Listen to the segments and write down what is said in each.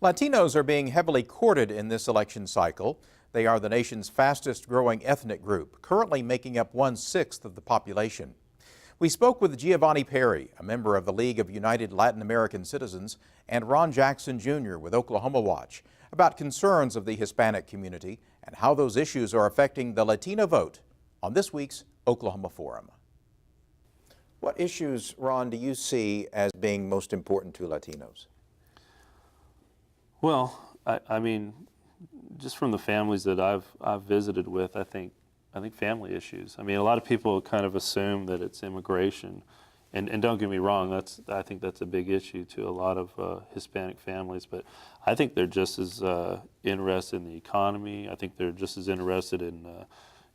Latinos are being heavily courted in this election cycle. They are the nation's fastest growing ethnic group, currently making up 1/6 of the population. We spoke with Giovanni Perry, a member of the League of United Latin American Citizens, and Ron Jackson Jr. with Oklahoma Watch about concerns of the Hispanic community and how those issues are affecting the Latino vote on this week's Oklahoma Forum. What issues, Ron, do you see as being most important to Latinos? Well, I mean, just from the families that I've visited with, I think family issues. I mean, a lot of people kind of assume that it's immigration, and don't get me wrong, I think that's a big issue to a lot of Hispanic families. But I think they're just as interested in the economy. I think they're just as interested in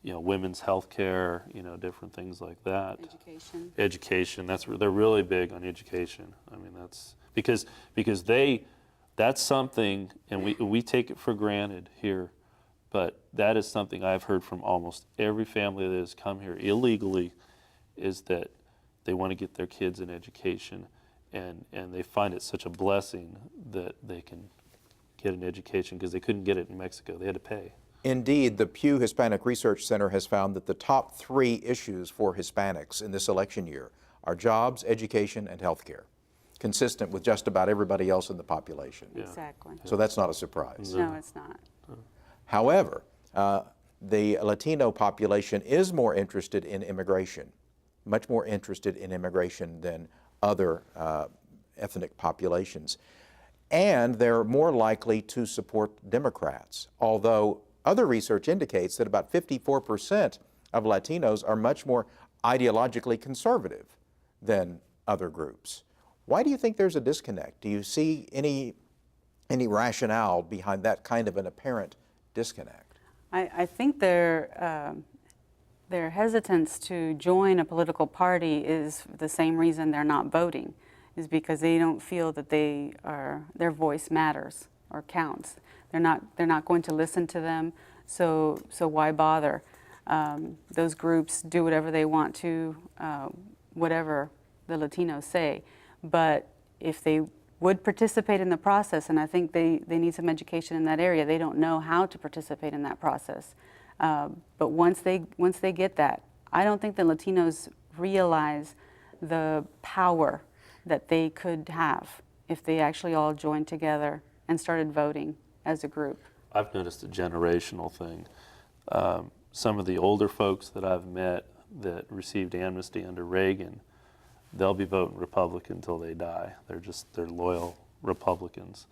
women's health care, different things like that. Education. They're really big on education. I mean, that's because that's something, and we take it for granted here, but that is something I've heard from almost every family that has come here illegally, is that they want to get their kids an education, and they find it such a blessing that they can get an education because they couldn't get it in Mexico. They had to pay. Indeed, the Pew Hispanic Research Center has found that the top 3 issues for Hispanics in this election year are jobs, education, and health care, consistent with just about everybody else in the population. Yeah. Exactly. So that's not a surprise. No, it's not. However, the Latino population is more interested in immigration, much more interested in immigration than other ethnic populations. And they're more likely to support Democrats, although other research indicates that about 54% of Latinos are much more ideologically conservative than other groups. Why do you think there's a disconnect? Do you see any rationale behind that kind of an apparent disconnect? I think their hesitance to join a political party is the same reason they're not voting, is because they don't feel that their voice matters or counts. They're not going to listen to them, so why bother? Those groups do whatever they want to, whatever the Latinos say. But if they would participate in the process, and I think they need some education in that area, they don't know how to participate in that process. But once they get that, I don't think the Latinos realize the power that they could have if they actually all joined together and started voting as a group. I've noticed a generational thing. Some of the older folks that I've met that received amnesty under Reagan, they'll be voting Republican until they die. They're loyal Republicans.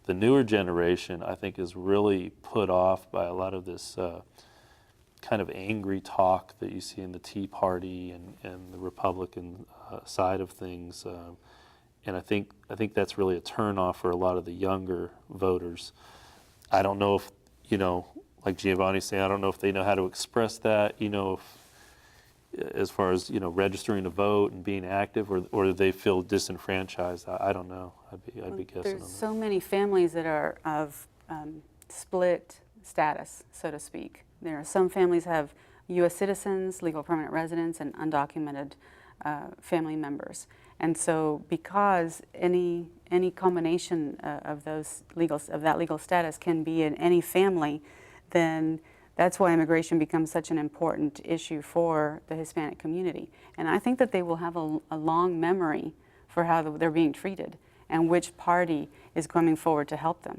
The newer generation, I think, is really put off by a lot of this kind of angry talk that you see in the Tea Party and the Republican side of things. And I think that's really a turnoff for a lot of the younger voters. I don't know if, like Giovanni's saying, I don't know if they know how to express that, as far as registering to vote and being active, or they feel disenfranchised. I don't know. I'd be guessing on that. There's so many families that are of split status, so to speak. There are some families have U.S. citizens, legal permanent residents, and undocumented family members. And so, because any combination of that legal status can be in any family, then that's why immigration becomes such an important issue for the Hispanic community. And I think that they will have a long memory for how they're being treated and which party is coming forward to help them.